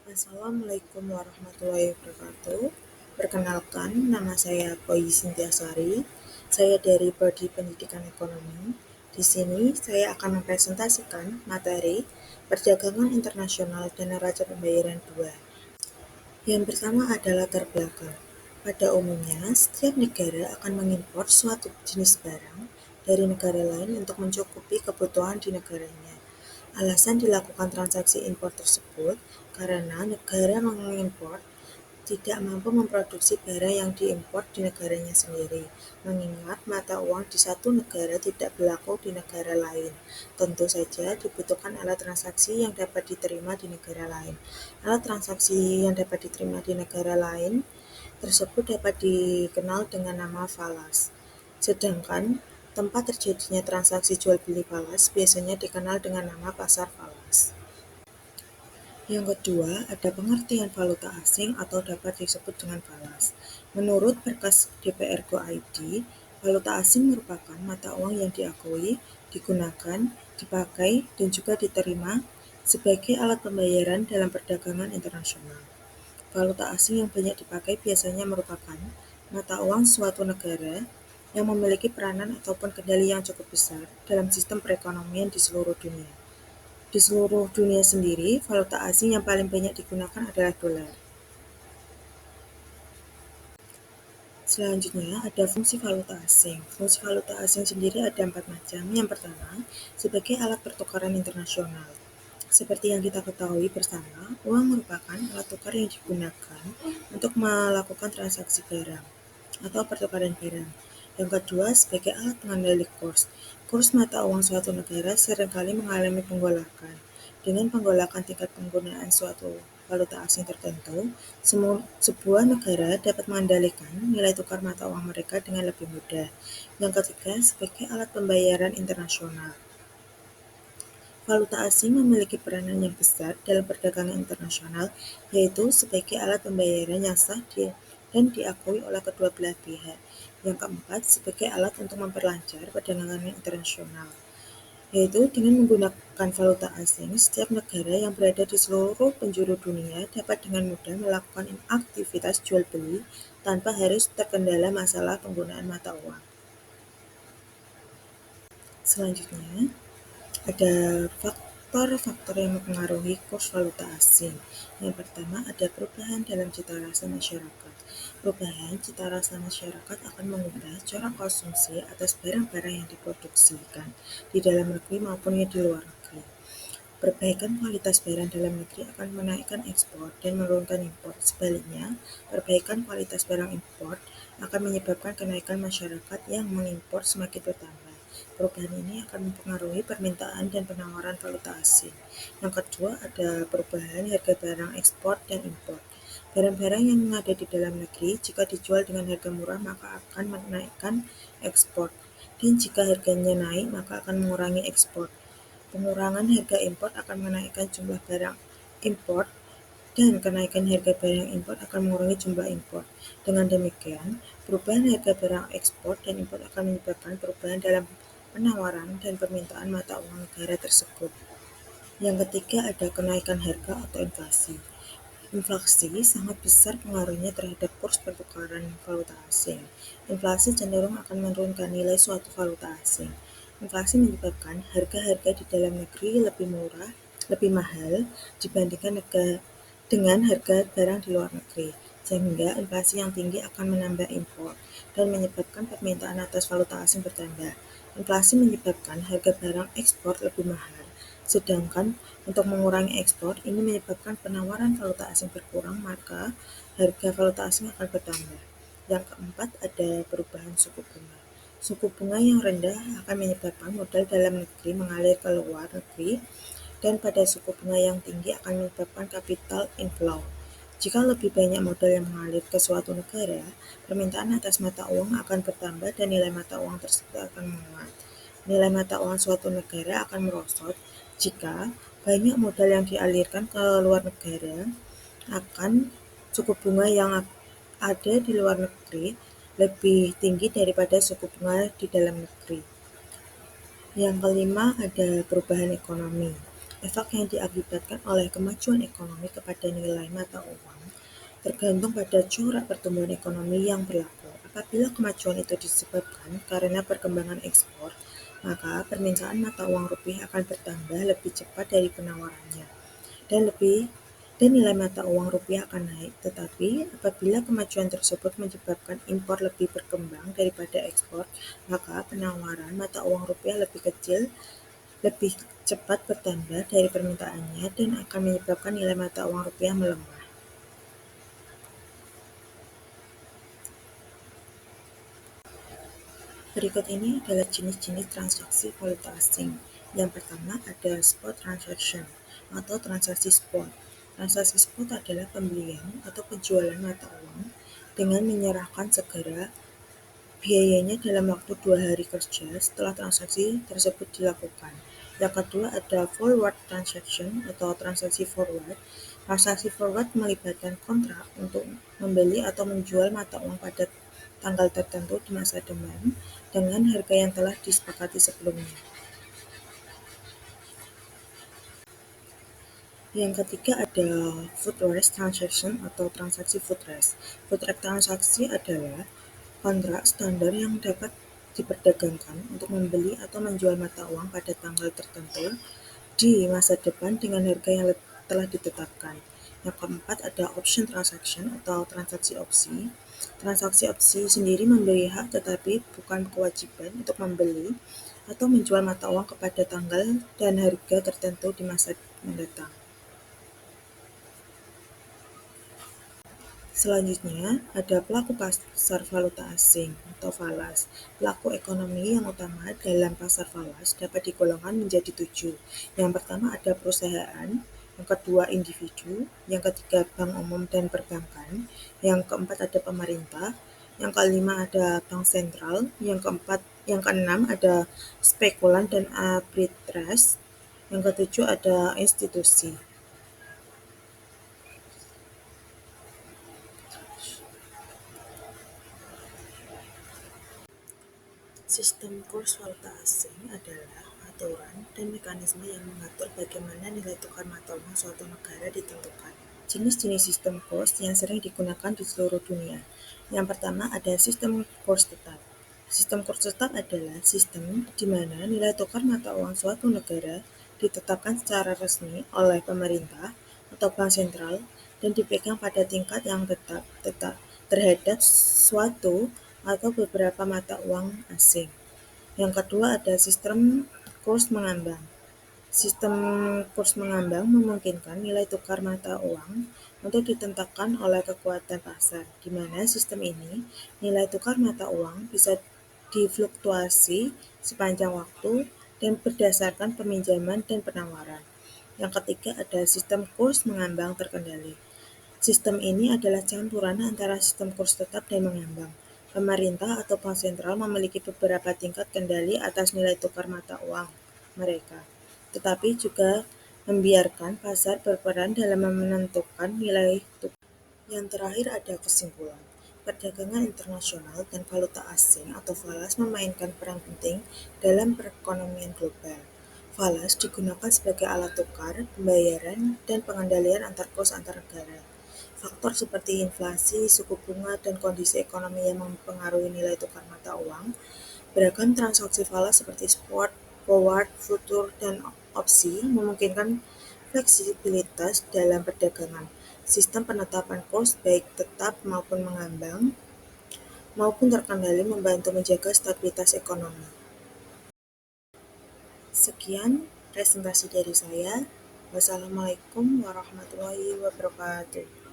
Assalamualaikum warahmatullahi wabarakatuh. Perkenalkan, nama saya Poi Sintiasari. Saya dari Prodi Pendidikan Ekonomi. Di sini saya akan mempresentasikan materi Perdagangan Internasional dan Neraca Pembayaran 2. Yang pertama adalah latar belakang. Pada umumnya, setiap negara akan mengimpor suatu jenis barang dari negara lain untuk mencukupi kebutuhan di negaranya. Alasan dilakukan transaksi impor tersebut karena negara mengimpor tidak mampu memproduksi barang yang diimpor di negaranya sendiri, mengingat mata uang di satu negara tidak berlaku di negara lain. Tentu saja dibutuhkan alat transaksi yang dapat diterima di negara lain. Alat transaksi yang dapat diterima di negara lain tersebut dapat dikenal dengan nama falas. Sedangkan tempat terjadinya transaksi jual beli falas biasanya dikenal dengan nama pasar falas. Yang kedua, ada pengertian valuta asing atau dapat disebut dengan falas. Menurut berkas DPR Go ID, valuta asing merupakan mata uang yang diakui, digunakan, dipakai, dan juga diterima sebagai alat pembayaran dalam perdagangan internasional. Valuta asing yang banyak dipakai biasanya merupakan mata uang suatu negara yang memiliki peranan ataupun kendali yang cukup besar dalam sistem perekonomian di seluruh dunia. Di seluruh dunia sendiri, valuta asing yang paling banyak digunakan adalah dolar. Selanjutnya, ada fungsi valuta asing. Fungsi valuta asing sendiri ada 4 macam. Yang pertama, sebagai alat pertukaran internasional. Seperti yang kita ketahui bersama, uang merupakan alat tukar yang digunakan untuk melakukan transaksi barang atau pertukaran barang. Yang kedua, sebagai alat pengendali kurs. Kurs mata uang suatu negara seringkali mengalami penggolakan. Dengan penggolakan tingkat penggunaan suatu valuta asing tertentu, sebuah negara dapat mengendalikan nilai tukar mata uang mereka dengan lebih mudah. Yang ketiga, sebagai alat pembayaran internasional. Valuta asing memiliki peranan yang besar dalam perdagangan internasional, yaitu sebagai alat pembayaran yang sah dan diakui oleh kedua belah pihak. Yang keempat, sebagai alat untuk memperlancar perdagangan internasional, yaitu dengan menggunakan valuta asing, setiap negara yang berada di seluruh penjuru dunia dapat dengan mudah melakukan aktivitas jual beli tanpa harus terkendala masalah penggunaan mata uang. Selanjutnya, ada faktor-faktor yang mempengaruhi kurs valuta asing. Yang pertama, ada perubahan dalam cita rasa masyarakat. Perubahan cita rasa masyarakat akan mengubah cara konsumsi atas barang-barang yang diproduksikan di dalam negeri maupun di luar negeri. Perbaikan kualitas barang dalam negeri akan menaikkan ekspor dan menurunkan impor. Sebaliknya, perbaikan kualitas barang impor akan menyebabkan kenaikan masyarakat yang mengimpor semakin bertambah. Perubahan ini akan mempengaruhi permintaan dan penawaran valuta asing. Yang kedua, ada perubahan harga barang ekspor dan impor. Barang-barang yang ada di dalam negeri, jika dijual dengan harga murah, maka akan menaikkan ekspor. Dan jika harganya naik, maka akan mengurangi ekspor. Pengurangan harga impor akan menaikkan jumlah barang impor dan kenaikan harga barang impor akan mengurangi jumlah impor. Dengan demikian, perubahan harga barang ekspor dan impor akan menyebabkan perubahan dalam penawaran dan permintaan mata uang negara tersebut. Yang ketiga, ada kenaikan harga atau inflasi. Inflasi sangat besar pengaruhnya terhadap kurs pertukaran valuta asing. Inflasi cenderung akan menurunkan nilai suatu valuta asing. Inflasi menyebabkan harga-harga di dalam negeri lebih mahal dibandingkan dengan harga barang di luar negeri, sehingga inflasi yang tinggi akan menambah impor dan menyebabkan permintaan atas valuta asing bertambah. Inflasi menyebabkan harga barang ekspor lebih mahal, sedangkan untuk mengurangi ekspor, ini menyebabkan penawaran valuta asing berkurang, maka harga valuta asing akan bertambah. Yang keempat, ada perubahan suku bunga. Suku bunga yang rendah akan menyebabkan modal dalam negeri mengalir ke luar negeri, dan pada suku bunga yang tinggi akan menyebabkan capital inflow. Jika lebih banyak modal yang mengalir ke suatu negara, permintaan atas mata uang akan bertambah dan nilai mata uang tersebut akan menguat. Nilai mata uang suatu negara akan merosot jika banyak modal yang dialirkan ke luar negara, akan suku bunga yang ada di luar negeri lebih tinggi daripada suku bunga di dalam negeri. Yang kelima, ada perubahan ekonomi. Efek yang diakibatkan oleh kemajuan ekonomi kepada nilai mata uang tergantung pada corak pertumbuhan ekonomi yang berlaku. Apabila kemajuan itu disebabkan karena perkembangan ekspor, maka permintaan mata uang rupiah akan bertambah lebih cepat dari penawarannya dan nilai mata uang rupiah akan naik. Tetapi apabila kemajuan tersebut menyebabkan impor lebih berkembang daripada ekspor, maka penawaran mata uang rupiah lebih cepat bertambah dari permintaannya dan akan menyebabkan nilai mata uang rupiah melemah. Berikut ini adalah jenis-jenis transaksi valuta asing. Yang pertama ada spot transaction atau transaksi spot. Transaksi spot adalah pembelian atau penjualan mata uang dengan menyerahkan segera biayanya dalam waktu 2 hari kerja setelah transaksi tersebut dilakukan. Yang kedua ada forward transaction atau transaksi forward. Transaksi forward melibatkan kontrak untuk membeli atau menjual mata uang pada tanggal tertentu di masa depan dengan harga yang telah disepakati sebelumnya. Yang ketiga ada foot rest transaction atau transaksi foot rest. Foot rest transaksi adalah kontrak standar yang dapat diperdagangkan untuk membeli atau menjual mata uang pada tanggal tertentu di masa depan dengan harga yang telah ditetapkan. Yang keempat ada option transaction atau transaksi opsi. Transaksi opsi sendiri memberi hak tetapi bukan kewajiban untuk membeli atau menjual mata uang kepada tanggal dan harga tertentu di masa mendatang. Selanjutnya, ada pelaku pasar valuta asing atau falas. Pelaku ekonomi yang utama dalam pasar falas dapat digolongkan menjadi 7. Yang pertama ada perusahaan, yang kedua individu, yang ketiga bank umum dan perbankan, yang keempat ada pemerintah, yang kelima ada bank sentral, yang keenam ada spekulan dan arbitrase, yang ketujuh ada institusi. Sistem kurs valuta asing adalah aturan dan mekanisme yang mengatur bagaimana nilai tukar mata uang suatu negara ditentukan. Jenis-jenis sistem kurs yang sering digunakan di seluruh dunia. Yang pertama ada sistem kurs tetap. Sistem kurs tetap adalah sistem di mana nilai tukar mata uang suatu negara ditetapkan secara resmi oleh pemerintah atau bank sentral dan dipegang pada tingkat yang tetap terhadap suatu atau beberapa mata uang asing. Yang kedua ada sistem kurs mengambang. Sistem kurs mengambang memungkinkan nilai tukar mata uang untuk ditentukan oleh kekuatan pasar, di mana sistem ini nilai tukar mata uang bisa difluktuasi sepanjang waktu dan berdasarkan peminjaman dan penawaran. Yang ketiga ada sistem kurs mengambang terkendali. Sistem ini adalah campuran antara sistem kurs tetap dan mengambang. Pemerintah atau bank sentral memiliki beberapa tingkat kendali atas nilai tukar mata uang mereka, tetapi juga membiarkan pasar berperan dalam menentukan nilai tukar. Yang terakhir ada kesimpulan. Perdagangan internasional dan valuta asing atau falas memainkan peran penting dalam perekonomian global. Falas digunakan sebagai alat tukar, pembayaran, dan pengendalian antar kurs antar negara. Faktor seperti inflasi, suku bunga, dan kondisi ekonomi yang mempengaruhi nilai tukar mata uang. Beragam transaksi falas seperti spot, forward, futur, dan opsi memungkinkan fleksibilitas dalam perdagangan. Sistem penetapan kurs baik tetap maupun mengambang maupun terkendali membantu menjaga stabilitas ekonomi. Sekian presentasi dari saya. Wassalamualaikum warahmatullahi wabarakatuh.